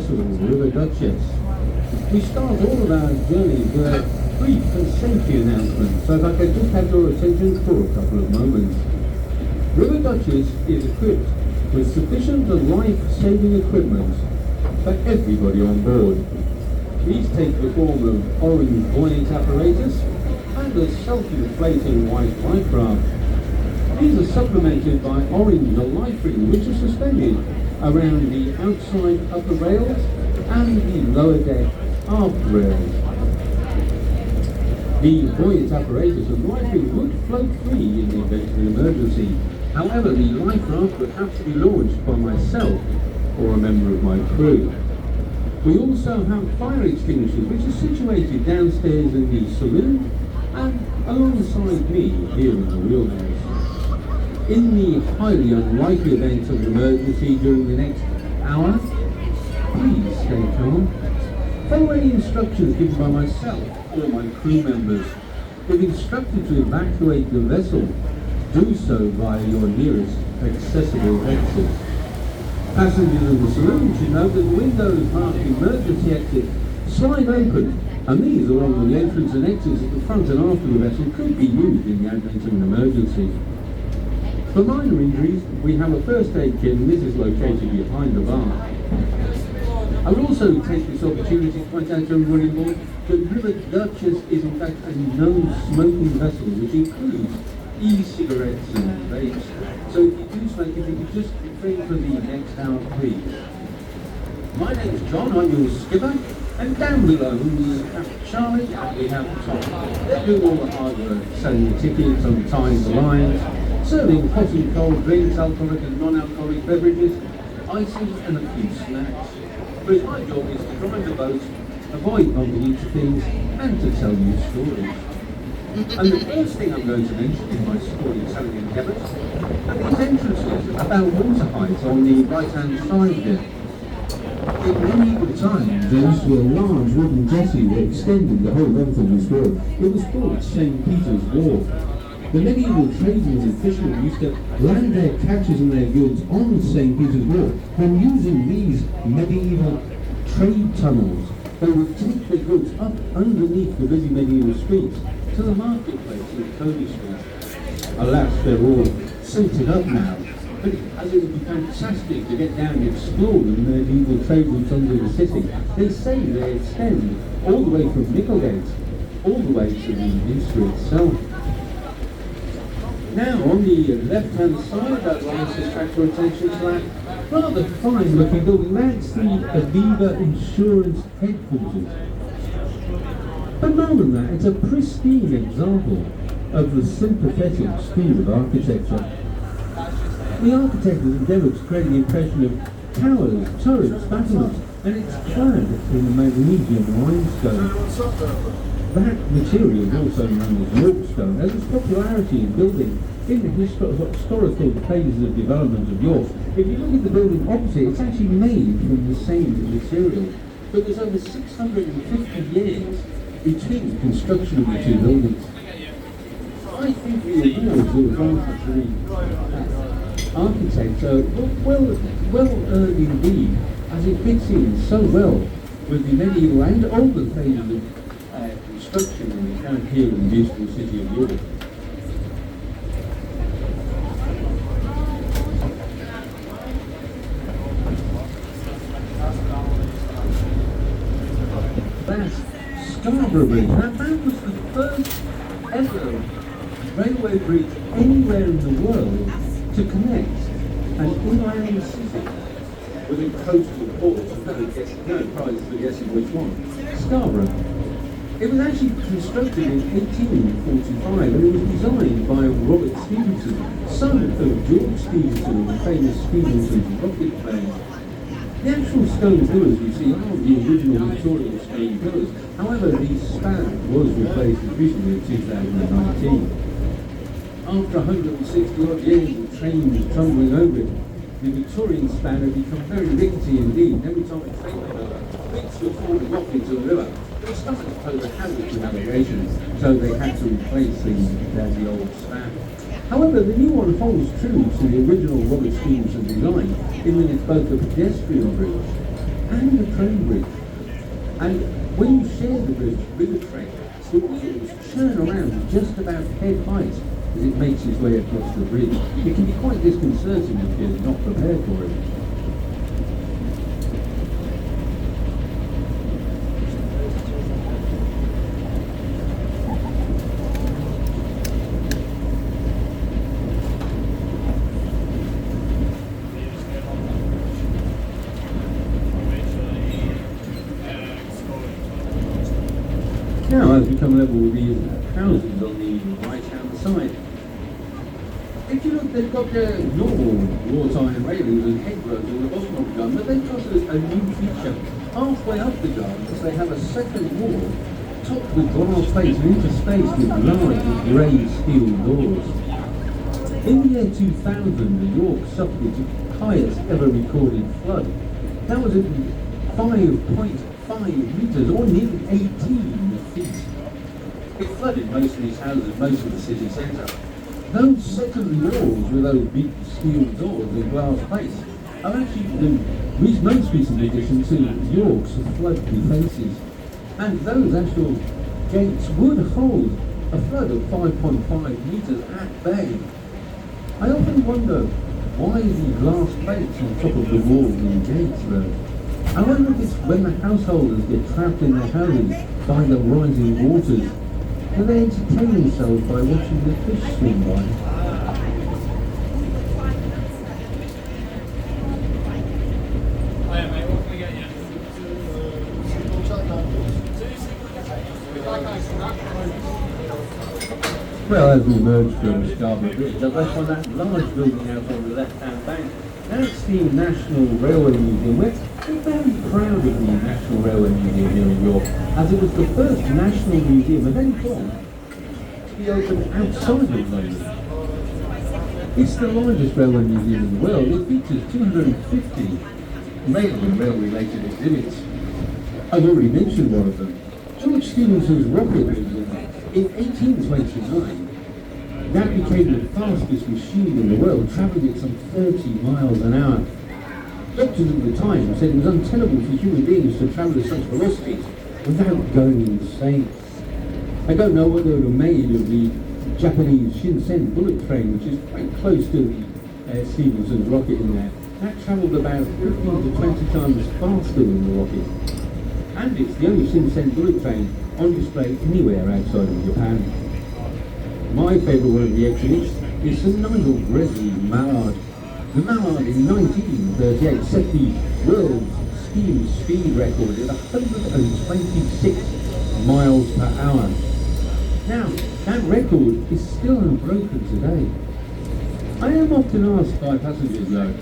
vessel, River Duchess. We start all of our journeys with a brief safety announcement, so if I could just have your attention for a couple of moments. River Duchess is equipped with sufficient life-saving equipment for everybody on board. These take the form of orange buoyant apparatus and a self-inflating white life raft. These are supplemented by orange life ring, which is suspended around the outside upper rails and the lower deck aft rails. The buoyant apparatus and life ring would float free in the event of an emergency. However, the life raft would have to be launched by myself or a member of my crew. We also have fire extinguishers, which are situated downstairs in the saloon and alongside me here in the wheelhouse. In the highly unlikely event of an emergency during the next hour, please stay calm. Follow any instructions given by myself or my crew members. If instructed to evacuate the vessel, do so via your nearest accessible exit. Passengers in the saloon should note that the windows marked emergency exit slide open, and these, along with the entrance and exits at the front and after the vessel, could be used in the event of an emergency. For minor injuries, we have a first aid kit, and this is located behind the bar. I would also take this opportunity to point out to everybody on board that River Duchess is in fact a no-smoking vessel, which includes e-cigarettes and vapes. So if you do smoke, if you could just refrain for the next hour, please. My name is John, I'm your skipper, and down below we have Charlie and we have Tom. They're doing all the hard work, selling the tickets and tying the lines, serving hot and cold drinks, alcoholic and non-alcoholic beverages, ices and a few snacks. But my job is to drive the boat, avoid bumping into things, and to tell you stories. And the first thing I'm going to mention in my storytelling endeavours are these entrances about water height on the right-hand side here. In medieval times, there used to be a large wooden jetty that extended the whole length of this wall. It was called St. Peter's Wharf. The medieval tradesmen and fishermen used to land their catches and their goods on St. Peter's Wharf, and using these medieval trade tunnels, they would take their goods up underneath the busy medieval streets to the marketplace in Coney Street. Alas, they're all silted up now, but as it would be fantastic to get down and explore the medieval trade routes under the city. They say they extend all the way from Micklegate, all the way to the Minster itself. Now, on the left-hand side, I'd like to attract your attention to that rather fine-looking building. That's the Aviva Insurance Headquarters. But more than that, it's a pristine example of the sympathetic school of architecture. The architect has endeavoured to create the impression of towers, turrets, battlements, and it's clad in a magnesium limestone. That material is also known as Yorkstone, has its popularity in building in the historical phases of development of York. If you look at the building opposite, it's actually made from the same material. But there's over 650 years between the construction of the two buildings. I think the awards are granted to the architect are well earned indeed, as it fits in so well with the medieval and older phases of construction that we have here in the beautiful city of York. That's Scarborough Bridge. Now that was the first ever railway bridge anywhere in the world to connect an inland city with a coastal port. No prize for guessing which one. Scarborough. It was actually constructed in 1845 and it was designed by Robert Stephenson, son of George Stephenson, the famous Stephenson rocket plane. The actual stone pillars you see are the original Victorian stone pillars. However, the span was replaced as recently in 2019. After 160 odd years of trains tumbling over it, the Victorian span had become very rickety indeed. Every time a train went over, bits were falling off into the river. They started to pose a hazard to navigation, so they had to replace the old span. However, the new one holds true to the original Robert Stephenson design, in that it's both a pedestrian bridge and a train bridge. And when you share the bridge with a train, the wheels churn around just about head height as it makes its way across the bridge. It can be quite disconcerting if you're not prepared for it. Now, as we come level with these houses on the right-hand side, if you look, they've got their normal wrought iron railings and hedgerows on the bottom of the garden, but they've got a new feature. Halfway up the gardens, they have a second wall topped with glass plates and interspaced with large grey steel doors. In the year 2000, the York suffered its highest ever recorded flood. That was at 5.5 metres, or nearly 18 feet. It flooded most of these houses, most of the city centre. Those secondary walls with those big steel doors and glass plates are actually the most recent addition to York's flood defences. And those actual gates would hold a flood of 5.5 metres at bay. I often wonder why the glass plates on top of the walls and gates though. I wonder if it's when the householders get trapped in their houses by the rising waters, do they entertain themselves by watching the fish swim by? Well, as we emerge from Scarborough Bridge, I've left on that large building out on the left-hand bank. That's the National Railway Museum. We're very proud of the National Railway Museum here in York, as it was the first national museum of any form to be opened outside of London. It's the largest railway museum in the world. It features 250 rail and rail-related exhibits. I've already mentioned one of them. George Stephenson's rocket in 1829. That became the fastest machine in the world, travelling at some 30 miles an hour. Doctors at the time said it was untenable for human beings to travel at such velocities without going insane. I don't know what they would have made of the Japanese Shinsen bullet train, which is quite close to the Stephenson's rocket in there. That travelled about 15 to 20 times faster than the rocket. And it's the only Shinsen bullet train on display anywhere outside of Japan. My favourite one of the exhibits is Sir Nigel Gresley's Mallard. The Mallard in 1938 set the world's steam speed record at 126 miles per hour. Now, that record is still unbroken today. I am often asked by passengers though,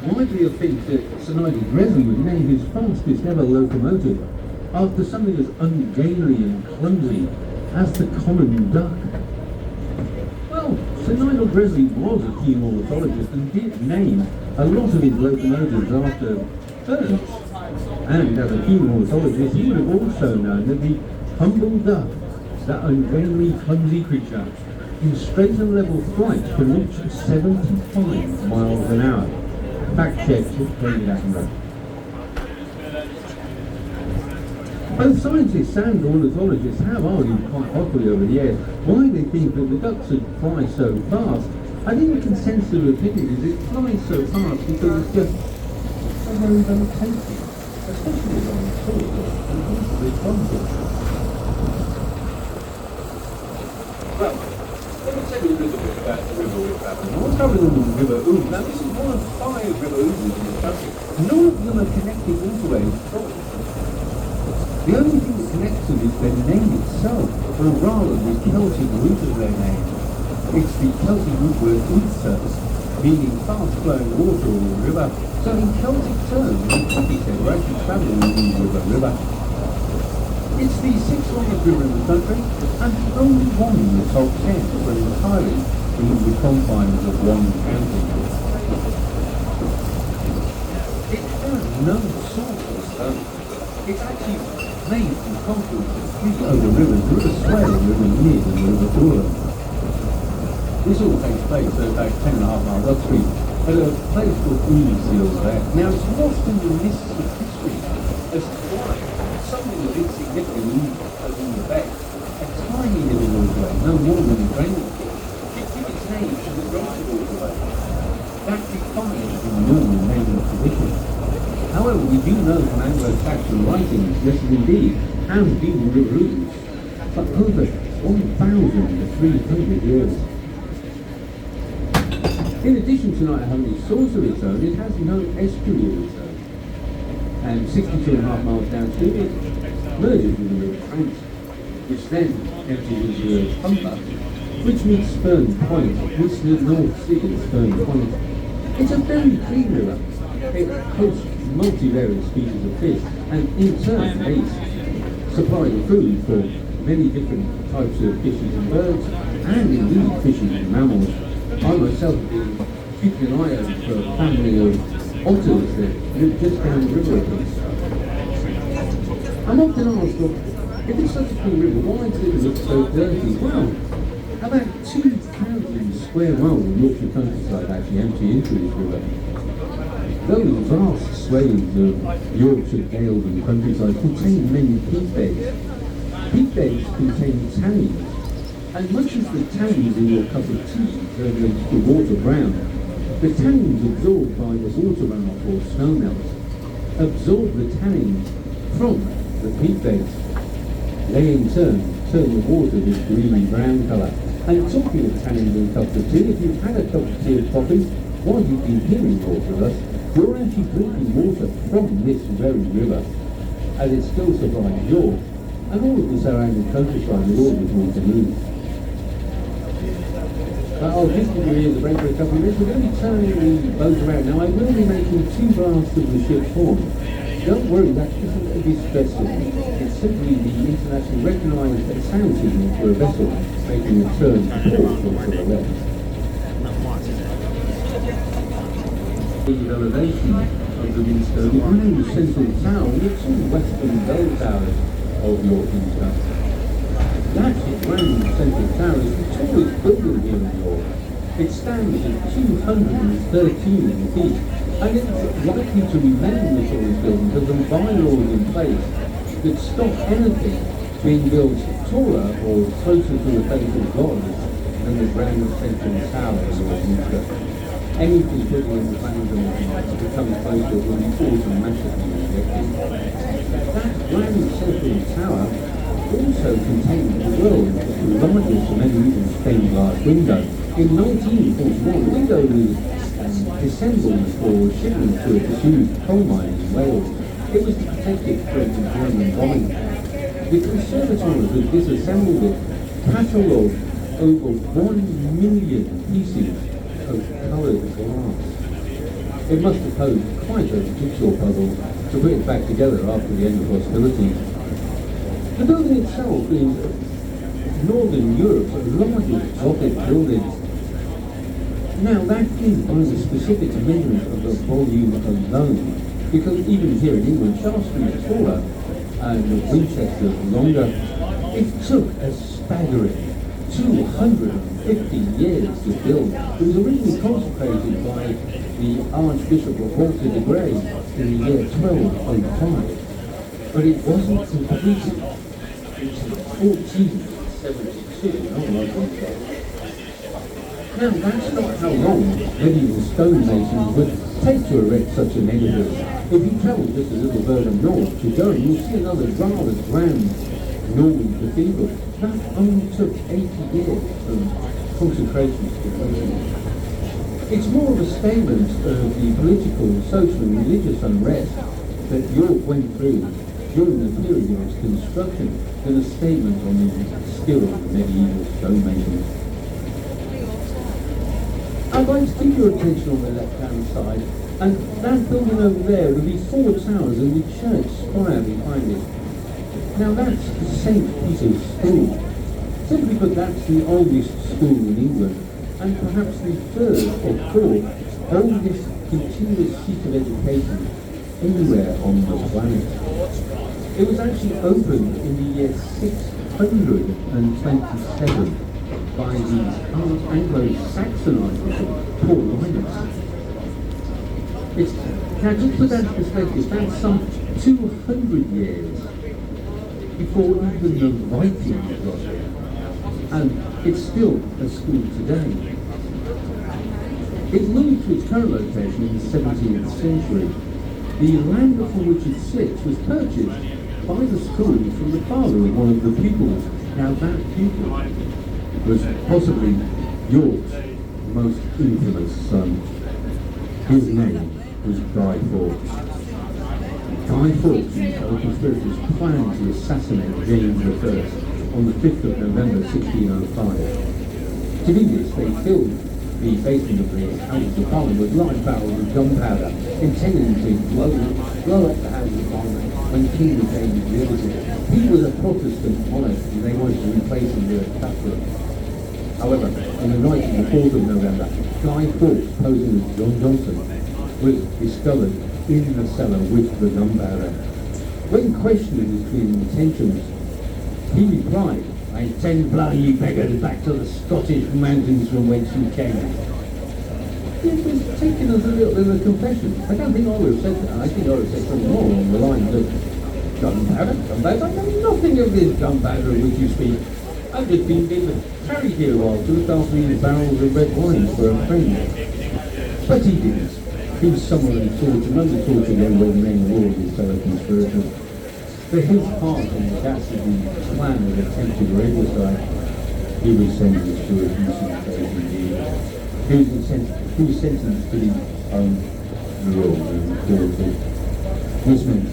why do you think that Sir Nigel Gresley would name his fastest ever locomotive after something as ungainly and clumsy as the common duck? Well, Sir Nigel Gresley was a keen ornithologist and did name a lot of his locomotives after birds. And as a keen ornithologist, he would have also known that the humble duck, that ungainly, clumsy creature, in straight and level flight can reach 75 miles an hour. Fact check, David Attenborough. Both scientists and ornithologists have argued quite hotly over the years why they think that the ducks that fly so fast. I think the consensus of opinion is it flies so fast because it's just so very, very tempting, especially on the shore and easily bumpy. Well, let me tell you a little bit about the River Ouse. I'll start with the River Ouse. Now this is one of 5 River Ouses in the country. None of them are connected waterways at all. The only thing that connects them is their name itself, or rather the Celtic root of their name. It's the Celtic root word "utsa," meaning fast-flowing water or river. So in Celtic terms, the could said we're actually travelling in the river. It's the 6th longest river in the country, and the only one in the top 10 for entirely within the confines of one county. It has no source of stone. It's actually made from confluence of 3 other rivers, the River Swale, the River Nid, and the River Dora. This all takes place at about 10.5 miles upstream at a place called Seal there. Now it's lost in the mists of history was insignificant along the bay. A tiny little waterway, no more than a drainage ditch, it took its name from the greater waterway. That defines the normal naming tradition. However, we do know from Anglo-Saxon writings, yes indeed, has been removed for over 1,300 years. In addition to not having a source of its own, it has no estuary of its own. And 62.5 miles downstream, it merges with the River Trent, which then empties into the Humber, which meets Spurn Point, which is the North Sea at Spurn Point. It's a very clean river. It hosts multivariate species of fish, and in turn they supply the food for many different types of fishes and birds, and indeed fishes and mammals. I myself have been keeping an eye out for a family of otters that live just down the river a piece. I'm often asked, well, if it's such a clean river, why does it look so dirty? Well, about 2,000 square miles of Yorkshire countryside actually empty into this river. Those vast swathes of Yorkshire dales and countryside contain many peat beds. Peat beds contain tannins, and much as the tannins in your cup of tea turn the water brown, the tannins absorbed by the water runoff or snow melt absorb the tannins from the peat beds. They in turn turn the water this greeny brown colour. And talking of tannins in cups of tea, if you've had a cup of tea or coffee while you've been hearing talk with us, you're actually drinking water from this very river, as it still supplies York and all of the surrounding countryside with all this water needs. I'll just give you here the break for a couple of minutes. We're going to be turning the boat around. Now I will be making 2 blasts of the ship's horn. Don't worry, that isn't a distress signal. It's simply the internationally recognised sound signal for a vessel making a turn to port or to the left. The elevation of the Minster, the new central tower, the two western bell towers of York Minster. That grand central tower is the tallest building here in York. It stands at 213 feet, and it's likely to remain the tallest building because the bylaws in place that stop anything being built taller or closer to the face of God than the grand central tower of York Minster. Anything putting in the plans and to come closer will be automatically rejected. That grand central tower also contains the world's largest medieval stained glass window. In 1941, the window was assembled for shipment to a disused coal mine in Wales. It was to protect it from German bombing. The conservators who disassembled it catalogued over 1 million pieces of coloured glass. It must have posed quite a jigsaw puzzle to put it back together after the end of hostilities. The building itself is Northern Europe's largest Gothic building. Now that is by the specific measurement of the volume alone, because even here in England, Shaftesbury is taller and Winchester longer. It took a staggering 250 years to build. It was originally consecrated by the Archbishop of Walter de Grey in the year 1205, but it wasn't completed until 1472. Now that's not how long medieval stonemasons would take to erect such an edifice. If you travel just a little further north to Durham, you'll see another rather grand Norman cathedral. That only took 80 years from consecration to completion. It's more of a statement of the political, social and religious unrest that York went through during the period of its construction than a statement on the skill of medieval stonemasons. I'd like to keep your attention on the left-hand side, and that building over there will be 4 towers and the church spire behind it. Now that's St. Peter's School. Simply put, that's the oldest school in England, and perhaps the 3rd or 4th oldest continuous seat of education anywhere on the planet. It was actually opened in the year 627 by the Anglo-Saxon Archbishop Paul Linus. Now just put that in perspective, that's some 200 years before even the Vikings got here. And it's still a school today. It moved to its current location in the 17th century. The land upon which it sits was purchased by the school from the father of one of the pupils. Now that pupil was possibly York's most infamous son. His name was Guy Fawkes. Guy Fawkes and fellow conspirators planned to assassinate James I on the 5th of November 1605. To do this, they filled the basement of the Houses of Parliament with large barrels of gunpowder, intending to blow up the Houses of Parliament when King James visited. He was a Protestant monarch and they wanted to replace him with a Catholic. However, on the night of the 4th of November, Guy Fawkes, posing as John Johnson, was discovered in the cellar with the gunpowder. When questioned as to his intentions, he replied, "I intend blowing you beggars back to the Scottish mountains from whence you came." It was taken as a little bit of a confession. I don't think I would have said that. I think I would have said something more along the lines of, gunpowder? I know nothing of this gunpowder of which you speak. I've just been carried here a while to look after these barrels of red wine for a friend. But he didn't. He was somewhere in torture, no torture when the men war with his fellow conspirators. For his part in the dastardly plan of attempted regicide, he was sentenced to a decent years. He was sentenced to be unrolled and quartered. This meant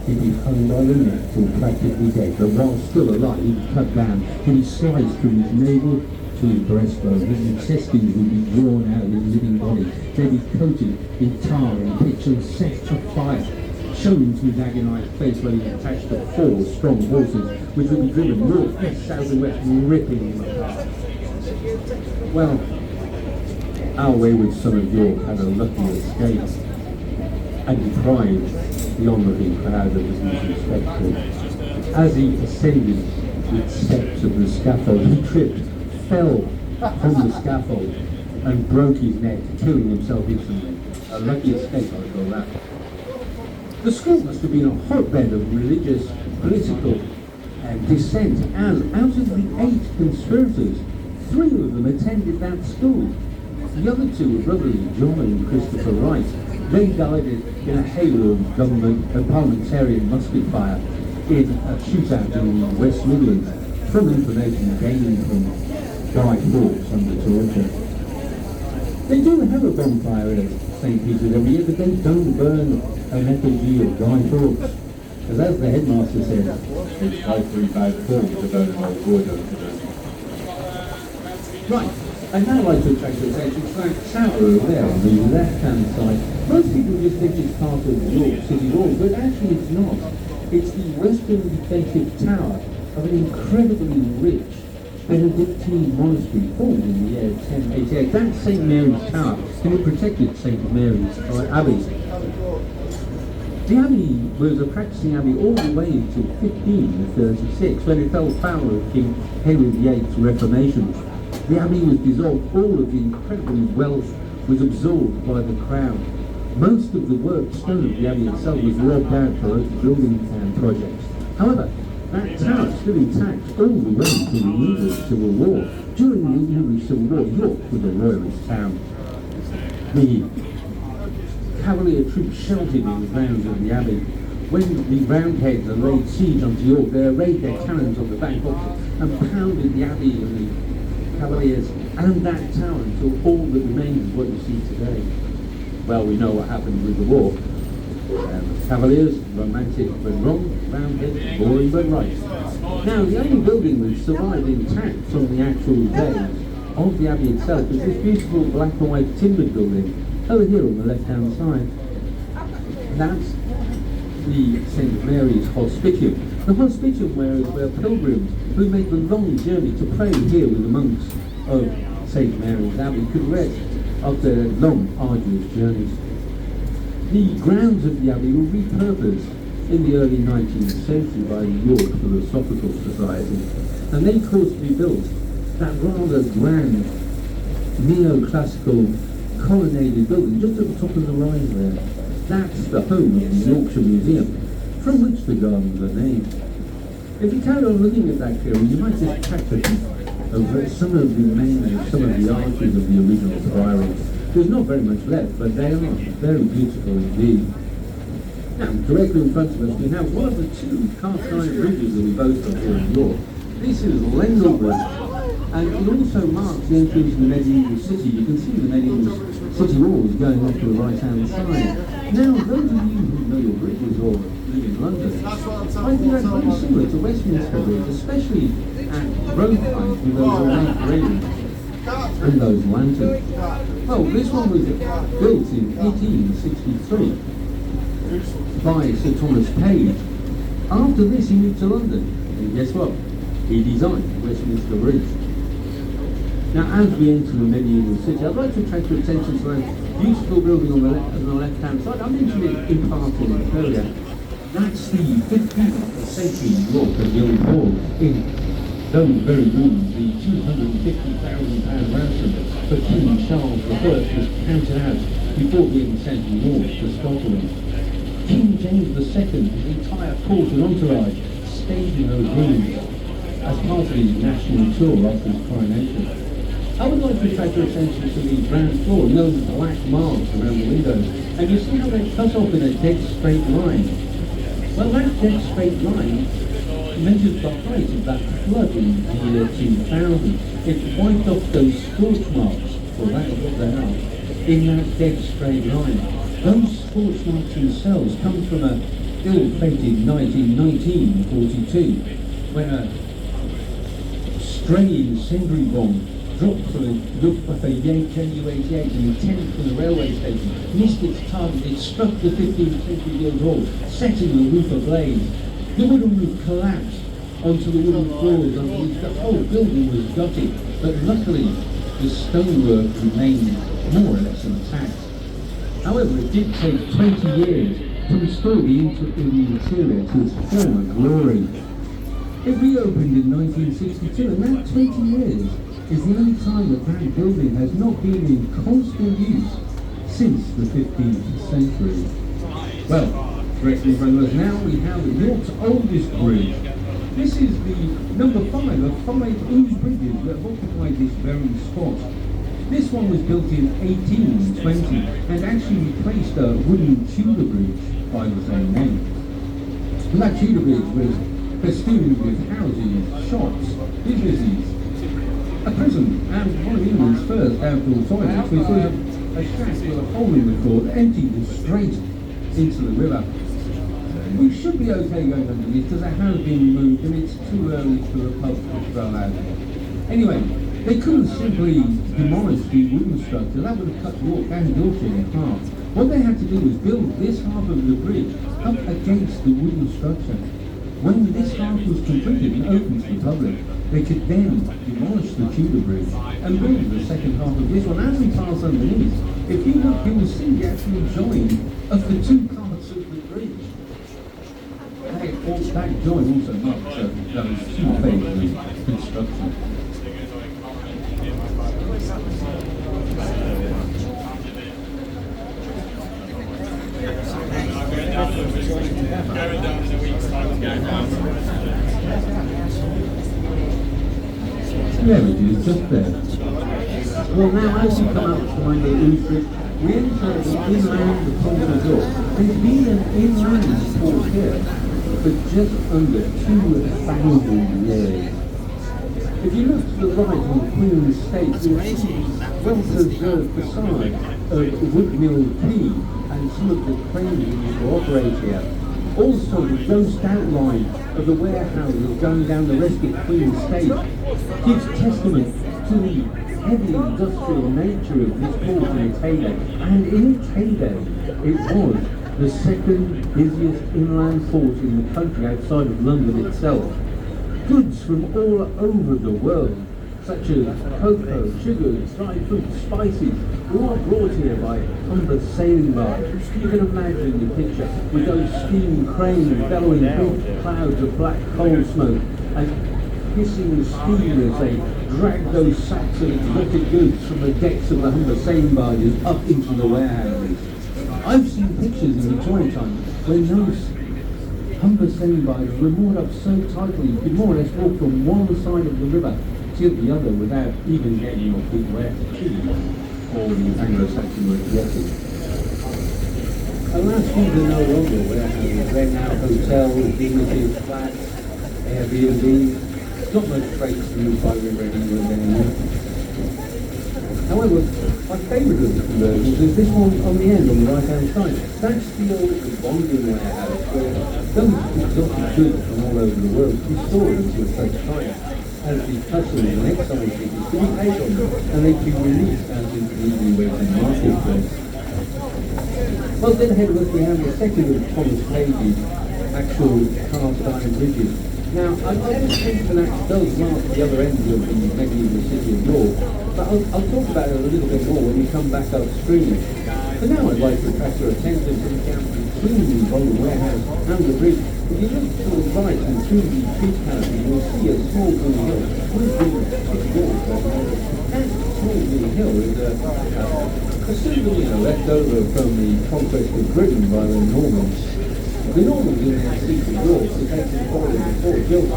he'd be hung by the neck till practically dead, but while still alive, he'd be cut down, he'd be sliced from his navel to his breastbone. His intestines would be drawn out of his living body. They'd be coated in tar and pitch and set to fire. Shown to his agonised face where he was attached to 4 strong horses, which would be driven north, east, south and west, ripping him apart. Well, our wayward son of York had a lucky escape, and deprived the onlooking crowd of the gruesome spectacle. As he ascended the steps of the scaffold, he tripped, fell from the scaffold, and broke his neck, killing himself instantly. A lucky escape, I call that. The school must have been a hotbed of religious, political dissent, as out of the 8 conspirators, 3 of them attended that school. The other 2 were brothers John and Christopher Wright. They died in a hail of government and parliamentarian musket fire in a shootout in the West Midlands from information gained from Guy Fawkes under torture. They do have a bonfire at St. Peter's every year, but they don't burn an effigy of Guy Fawkes. Because as the headmaster said, it's awfully bad form to burn an old wood over there. Right, I'd now like to attract your attention to that tower over there on the left-hand side. Most people just think it's part of York City Hall, but actually it's not. It's the western defensive tower of an incredibly rich Benedictine monastery formed in the year 1088. That's St. Mary's Tower, and it protected St. Mary's Abbey. The abbey was a practicing abbey all the way until 1536, when it fell foul of King Henry VIII's Reformation. The abbey was dissolved, all of the incredible wealth was absorbed by the crown. Most of the worked stone of the abbey itself was robbed out for local building projects. However, that tower is still intact all the way to the English Civil War. During the English Civil War, York was a royalist town. The Cavalier troops sheltered in the grounds of the abbey. When the Roundheads had laid siege onto York, they arrayed their cannons on the back boxes and pounded the abbey and the Cavaliers and that tower until all that remains is what you see today. Well, we know what happened with the war. Cavaliers, romantic but wrong, Roundheads, boring but right. Now, the only building that survived intact from the actual days of the abbey itself is this beautiful black and white timbered building over here on the left-hand side. That's the St. Mary's Hospitium. The Hospitium where pilgrims who made the long journey to pray here with the monks of St. Mary's Abbey could rest after their long, arduous journeys. The grounds of the abbey were repurposed in the early 19th century by the York Philosophical Society, and they caused to be built that rather grand neoclassical colonnaded building just at the top of the rise there. That's the home of the Yorkshire Museum, from which the gardens are named. If you carry on looking at that clearing, you might just catch a peek of some of the remains, some of the arches of the original priory. There's not very much left, but they are very beautiful indeed. Now, directly in front of us, we have one of the two cast iron bridges that we boast of here in York. This is Lendal Bridge, and it also marks the entrance to the medieval city. You can see the medieval city walls going off to the right-hand side. Now, those of you who know your bridges or live in London, I think that's very similar to Westminster Bridge, especially at road fronts with those ornate railings and those lanterns. Well, this one was built in 1863 by Sir Thomas Page. After this, he moved to London, and guess what? He designed Westminster Bridge. Now, as we enter the medieval city, I'd like to attract your attention to that beautiful building on the left-hand side. I mentioned it in part earlier. That's the 15th century York and Guildhall. In those very rooms, the £250,000 ransom for King Charles I was counted out before being sent north to Scotland. King James II, his entire court and entourage stayed in those rooms as part of his national tour after his coronation. I would like to attract your attention to the ground floor, known as black marks around the windows, and you see how they're cut off in a dead straight line. Well, that dead straight line measures the height of that flood in the year 2000. It wiped off those scorch marks, or that is what they are, in that dead straight line. Those scorch marks themselves come from a ill-fated night in 1942, when a stray incendiary bomb dropped from a Luftwaffe Ju-88 and intent from the railway station, missed its target. It struck the 15th century Guildhall, setting the roof ablaze. The wooden roof collapsed onto the wooden floors underneath. The whole building was gutted, but luckily the stonework remained more or less intact. However, it did take 20 years to restore the interior to its former glory. It reopened in 1962, and that 20 years is the only time that that building has not been in constant use since the 15th century. Well, directly in front of us now we have York's oldest bridge. This is the number 5 of 5 old bridges that have occupied this very spot. This one was built in 1820 and actually replaced a wooden Tudor bridge by the same name. And that Tudor bridge was festooned with houses, shops, businesses, a prison, and one of England's first outdoor toilets, which was a shack with a hole in the floor that emptied straight into the river. We should be okay going underneath because it has been removed and it's too early for a pub to throw out. Anyway, they couldn't simply demolish the wooden structure. That would have cut York and Yorkshire in half. What they had to do was build this half of the bridge up against the wooden structure. When this half was completed and open to the public, they could then demolish the Tudor bridge and build the second half of this one. As we pass underneath, if you look, you will see the actual join of the two parts of the bridge. That join also marks those two phases of construction. There it is, just there. Well, now as you come up behind the Utrecht, we enter the inland port of York. There's been an inland port here for just under 2,000 years. If you look to the right on Queen Estate, you'll see well-preserved facade of Woodmill Quay and some of the cranes that used to operate here. Also, the ghost outline of the warehouses going down the rest of Queen Estate gives testament to the heavy industrial nature of this port in its heyday. And in its heyday, it was the second busiest inland port in the country outside of London itself. Goods from all over the world, such as cocoa, sugars, dried fruits, spices, were all brought here by Humber sailing barges. You can imagine the picture with those steam cranes bellowing big clouds of black coal smoke and hissing steam as they drag those sacks of exotic goods from the decks of the Humber sailing barges up into the warehouses. I've seen pictures in Victorian times when those Humber sailing barges were moored up so tightly you could more or less walk from one side of the river to the other without even getting your feet wet, or the Anglo-Saxon word wetted. Alas, these are no longer warehouses. They're now hotels, dignities, flats, Airbnb. Not much freight moved by river in England anymore. However, my favourite of the conversions is this one on the end, on the right-hand side. That's the old bonding warehouse where those exotic goods from all over the world can be stored until such time as the customs and excise tickets to be paid on them, and they can be released out into the easily waiting marketplace. Well, then ahead of us we have the second of Thomas Page's actual cast iron bridges. Now, I just think that does mark the other end of the medieval city of York, but I'll talk about it a little bit more when we come back upstream. For now, I'd like to attract your attention to the gap between the old warehouse and the bridge. If you look to the right and through the tree canopy, you'll see a small green hill. We've been six walls over there. That small green hill is a souvenir left over from the conquest of Britain by the Normans. The Normans in their siege of York were taken forward before built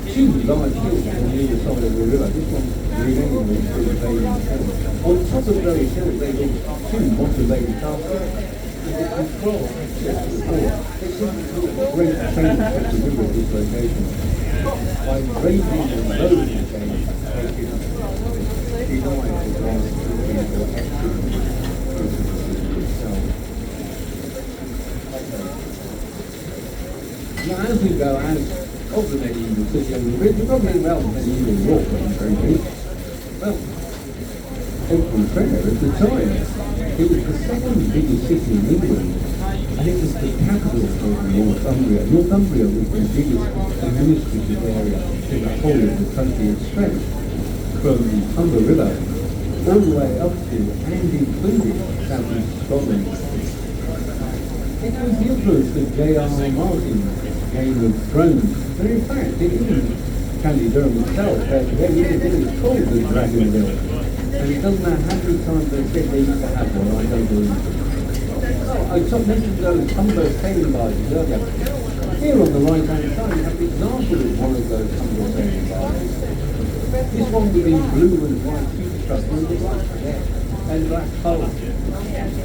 two large hills on either side of the river. This one remaining with two bathing hills. On top of those hills they built two motivated castles. And to control access to the port, they simply built a great change to the river at this location. By raising the road change, they could deny the glass or exit itself. Now, as we go out of the medieval city on the bridge, we're probably well medieval York, frankly. Well, au contraire, at the time, it was the second biggest city in England, and it was the capital of Northumbria. Northumbria was the biggest administrative area in the whole of the country. It stretched from the Humber River all the way up to and including southeast Scotland. It was the influence of J.R.R. Martin's Game of Thrones, but in fact it isn't Candy Durham itself, but it is called the Dragonville, and it doesn't matter how many times they said they used to have one, I don't believe it. Oh, I mentioned those Humber sailing barges earlier. Here on the right hand side you have the example of one of those Humber sailing barges. This one would be blue and white superstructure with a black deck and black hull.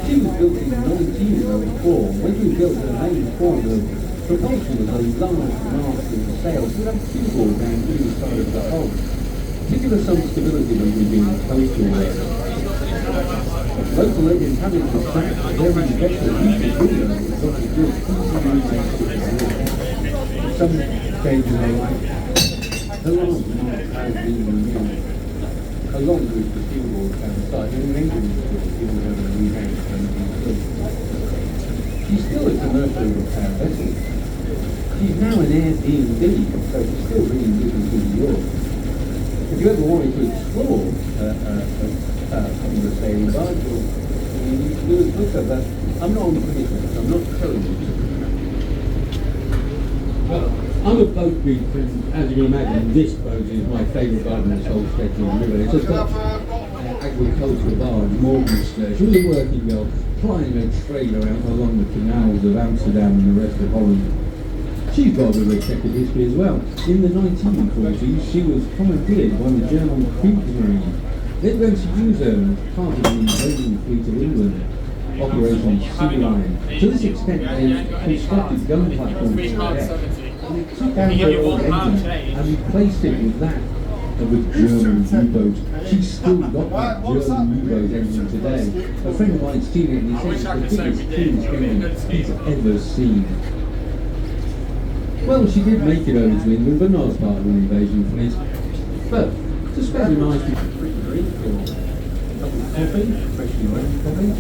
She was built in 1904. When we built the main form of propulsion was a large mast and sails with a keyboard down either side of the hull, to give us some stability when we've been coastal work. Local inhabitants of fact very better used to do those exotic goods. Some changes are like the large mast has been removed, along with the keyboard down the side, and an engine was given her a new hand and she's still a commercial vessel. She's now an Airbnb, so she's still bringing business to New York. If you ever wanted to explore the sailing barge, you need to do a look at that. I'm not on commitment, I'm not telling you. Well, I'm a boat geek, and as you can imagine, this boat is my favourite boat in this whole stretch of the river. It's a Dutch agricultural barge, Morgenstern. She was a working girl, plying a trade around along the canals of Amsterdam and the rest of Holland. She's got a bit of a checkered history as well. In the 1940s, she was commandeered by the German Kriegsmarine. They were going to use her as part of the invading fleet of England, Operation Sea Lion. To this extent, they constructed gun platforms for the deck, and they took out her old engine and replaced it with that of a German U-boat. She's still got that German U-boat engine today. A friend of mine's seen it and he said it's the biggest cruise engine he's ever seen. Well, she did make it over to England, but not as part of an invasion fleet. But to spend a nice drink or a cup of coffee, freshly made coffee.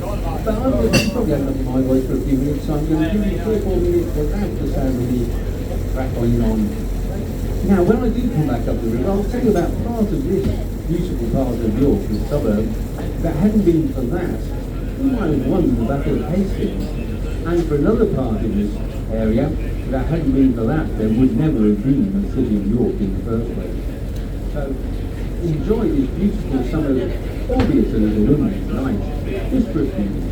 But I've probably had enough of my voice for a few minutes, so I'm going to give you 3 or 4 minutes without the sound of me rattling on. Now, when I do come back up the river, I'll tell you about part of this beautiful part of York, the suburb, that hadn't been for that, we might have won the Battle of Hastings. And for another part of this area, that hadn't been for that, there would never have been a city of York in the first place. So, enjoy this beautiful summer, albeit a little windy night, just for a few minutes.